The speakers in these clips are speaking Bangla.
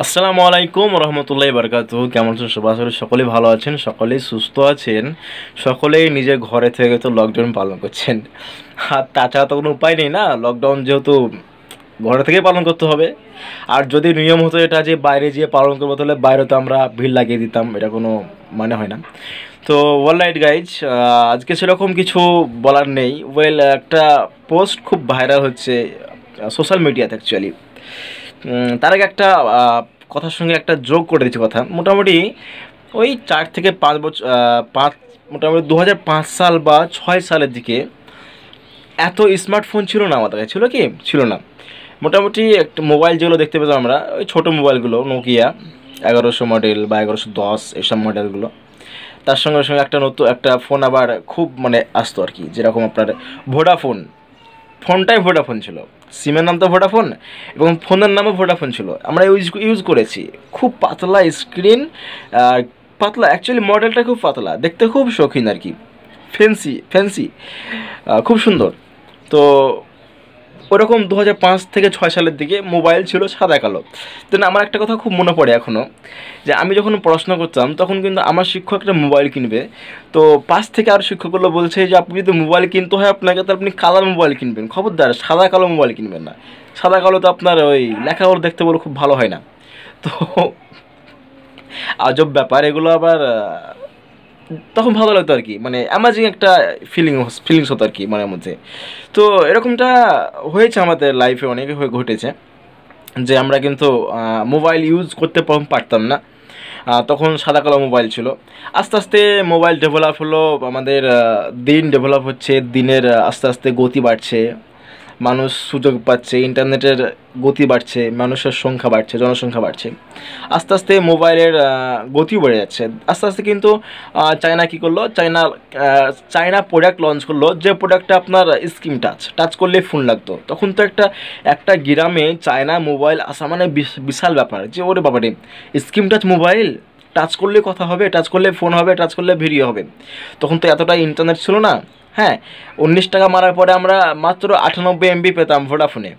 আসসালামু আলাইকুম রহমতুল্লাহি বারাকাতুহু। কেমন আছেন সবাই? আসলে সকলেই ভালো আছেন, সকলেই সুস্থ আছেন, সকলেই নিজের ঘরে থেকে তো লকডাউন পালন করছেন। আর তাছাড়া তো কোনো উপায় নেই না, লকডাউন যেহেতু ঘরে থেকেই পালন করতে হবে। আর যদি নিয়ম হতো এটা যে বাইরে গিয়ে পালন করবো, তাহলে বাইরে তো আমরা ভিড় লাগিয়ে দিতাম, এটা কোনো মানে হয় না। তো অলরাইট গাইজ, আজকে সেরকম কিছু বলার নেই। একটা পোস্ট খুব ভাইরাল হচ্ছে সোশ্যাল মিডিয়াতে অ্যাকচুয়ালি। তার আগে একটা কথার সঙ্গে একটা যোগ করে দিচ্ছি কথা। মোটামুটি ওই 4 থেকে 5 বছর, মোটামুটি 2005 সাল বা 6 সালের দিকে এত স্মার্টফোন ছিল না আমাদের কাছে। ছিল কি? ছিল না। মোটামুটি একটা মোবাইল যেগুলো দেখতে পেতাম আমরা, ওই ছোটো মোবাইলগুলো, নোকিয়া 1100 মডেল বা 1110 এসব মডেলগুলো। তার সঙ্গে সঙ্গে একটা নতুন একটা ফোন আবার খুব মানে আসতো আর কি, যেরকম আপনার ভোডাফোন। ফোনটাই ভোডাফোন ছিল, সিমের নাম তো ভোডাফোন এবং ফোনের নামও ভোডাফোন ছিল। আমরা ইউজ করেছি। খুব পাতলা স্ক্রিন, আর পাতলা অ্যাকচুয়ালি মডেলটা খুব পাতলা, দেখতে খুব শৌখিন আর কি, ফ্যান্সি ফ্যান্সি, খুব সুন্দর। তো ওরকম 2005 থেকে 2006 সালের দিকে মোবাইল ছিল সাদা কালো। তো আমার একটা কথা খুব মনে পড়ে এখনও, যে আমি যখন পড়াশোনা করতাম তখন কিন্তু আমার শিক্ষক একটা মোবাইল কিনবে, তো পাশ থেকে আর শিক্ষকগুলো বলছে যে আপনি যদি মোবাইল কিনতে হয় আপনাকে, তো আপনি কালার মোবাইল কিনবেন, খবরদার সাদা কালো মোবাইল কিনবেন না। সাদা কালো তো আপনার ওই লেখাগুলো দেখতে বলে খুব ভালো হয় না। তো আজব ব্যাপার এগুলো। আবার তখন ভালো লাগতো আর কি, মানে অ্যামাজিং একটা ফিলিংস হতো আর কি মনের মধ্যে। তো এরকমটা হয়েছে আমাদের লাইফে, অনেকে হয়ে ঘটেছে যে আমরা কিন্তু মোবাইল ইউজ করতে পারতাম না। তখন সাদা কালো মোবাইল ছিল। আস্তে আস্তে মোবাইল ডেভেলপ হলো, আমাদের দিন ডেভেলপ হচ্ছে, দিনের আস্তে আস্তে গতি বাড়ছে, মানুষ সুযোগ পাচ্ছে, ইন্টারনেটের গতি বাড়ছে, মানুষের সংখ্যা বাড়ছে, জনসংখ্যা বাড়ছে। আস্তে আস্তে মোবাইলের গতিও বেড়ে যাচ্ছে। আস্তে আস্তে কিন্তু চায়না কী করলো, চায়না প্রোডাক্ট লঞ্চ করলো, যে প্রোডাক্টটা আপনার স্ক্রিন টাচ করলে ফোন লাগতো। তখন তো একটা গ্রামে চায়না মোবাইল আসা মানে বিশাল ব্যাপার, যে ওরে বাবারে, স্ক্রিন টাচ মোবাইল, টাচ করলে কথা হবে, টাচ করলে ফোন হবে, টাচ করলে ভিডিও হবে। তখন তো এতটা ইন্টারনেট ছিল না। হ্যাঁ, 19 টাকা মারার পরে আমরা মাত্র 98 MB পেতাম ভোডাফোনে।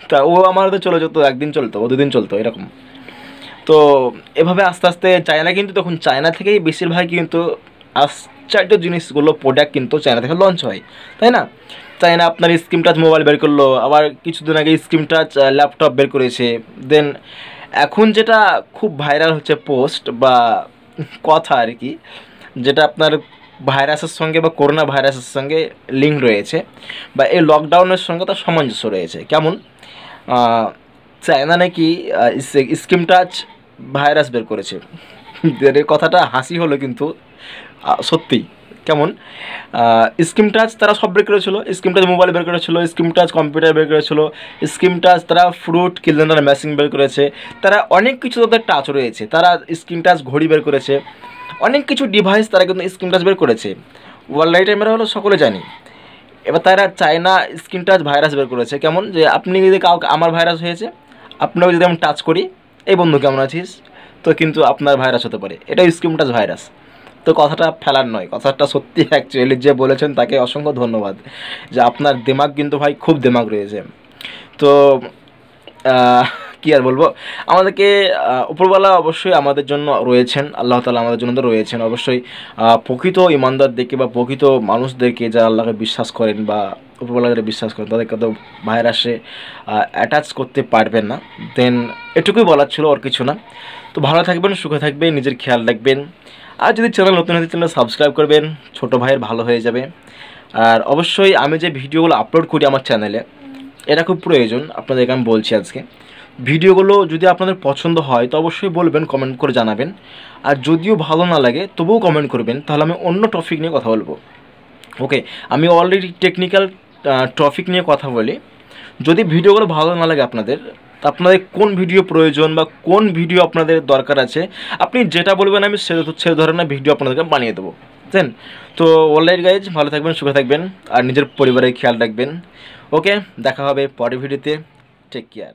তা ও আমাদের চলে যেত, একদিন চলতো, ও দুদিন চলতো এরকম। তো এভাবে আস্তে আস্তে চায়না, কিন্তু তখন চায়না থেকেই বেশিরভাগ কিন্তু আশ্চর্য জিনিসগুলো প্রোডাক্ট কিন্তু চায়না থেকে লঞ্চ হয়, তাই না? চায়না আপনার স্ক্রিন টাচ মোবাইল বের করলো, আবার কিছুদিন আগে স্ক্রিন টাচ ল্যাপটপ বের করেছে। দেন এখন যেটা খুব ভাইরাল হচ্ছে পোস্ট বা কথা আর কি, যেটা আপনার ভাইরাসের সঙ্গে বা করোনা ভাইরাসের সঙ্গে লিঙ্ক রয়েছে, বা এই লকডাউনের সঙ্গে তার সামঞ্জস্য রয়েছে। কেমন? চায়না নাকি স্ক্রিন টাচ ভাইরাস বের করেছে। এর কথাটা হাসি হলো, কিন্তু সত্যি। কেমন? স্ক্রিন টাচ তারা সব বের করেছিল, স্ক্রিন টাচ মোবাইল বের করেছিল, স্ক্রিন টাচ কম্পিউটার বের করেছিল, স্ক্রিন টাচ তারা ফ্রুট ক্লিনার মেশিন বের করেছে, তারা অনেক কিছু তাদের টাচ রয়েছে, তারা স্ক্রিন টাচ ঘড়ি বের করেছে, অনেক কিছু ডিভাইস তারা কিন্তু স্ক্রিন টাচ বের করেছে। ওয়ার্ল্ড রাইট আমরা হলো সকলে জানি। এবার তারা চায়না স্ক্রিন টাচ ভাইরাস বের করেছে। কেমন? যে আপনি যদি কাউকে, আমার ভাইরাস হয়েছে, আপনাকে যদি আমি টাচ করি, এই বন্ধু কেমন আছিস, তো কিন্তু আপনার ভাইরাস হতে পারে। এটাই স্ক্রিন টাচ ভাইরাস। তো কথাটা ফেলার নয়, কথাটা সত্যি। অ্যাকচুয়ালি যে বলেছেন তাকে অসংখ্য ধন্যবাদ, যে আপনার দিমাগ কিন্তু ভাই খুব দিমাগ রয়েছে। তো কী আর বলবো, আমাদেরকে উপরওয়ালা অবশ্যই আমাদের জন্য রয়েছেন, আল্লাহ তাআলা আমাদের জন্য তো রয়েছেন অবশ্যই। প্রকৃত ইমানদারদেরকে বা প্রকৃত মানুষদেরকে, যারা আল্লাহকে বিশ্বাস করেন বা উপরওয়ালা যারা বিশ্বাস করেন, তাদেরকে তো ভাইরাসে অ্যাটাচ করতে পারবেন না। দেন এটুকুই বলার ছিল, আর কিছু না। তো ভালো থাকবেন, সুখে থাকবেন, নিজের খেয়াল রাখবেন। আর যদি চ্যানেল নতুন হতে, চ্যানেল সাবস্ক্রাইব করবেন, ছোটো ভাইয়ের ভালো হয়ে যাবে। আর অবশ্যই আমি যে ভিডিওগুলো আপলোড করি আমার চ্যানেলে, এটা খুব প্রয়োজন, আপনাদেরকে আমি বলছি আজকে। ভিডিওগুলো যদি আপনাদের পছন্দ হয় তো অবশ্যই বলবেন, কমেন্ট করে জানাবেন। আর যদিও ভালো না লাগে তবুও কমেন্ট করবেন, তাহলে আমি অন্য টপিক নিয়ে কথা বলবো। ওকে, আমি অলরেডি টেকনিক্যাল টপিক নিয়ে কথা বলি। যদি ভিডিওগুলো ভালো না লাগে আপনাদের, তা আপনাদের কোন ভিডিও প্রয়োজন বা কোন ভিডিও আপনাদের দরকার আছে, আপনি যেটা বলবেন আমি সে ধরনের ভিডিও আপনাদেরকে বানিয়ে দেবো। দেন তো অলরাইট গাইজ, ভালো থাকবেন, সুখে থাকবেন, আর নিজের পরিবারের খেয়াল রাখবেন। ওকে, দেখা হবে পরের ভিডিওতে। Take care.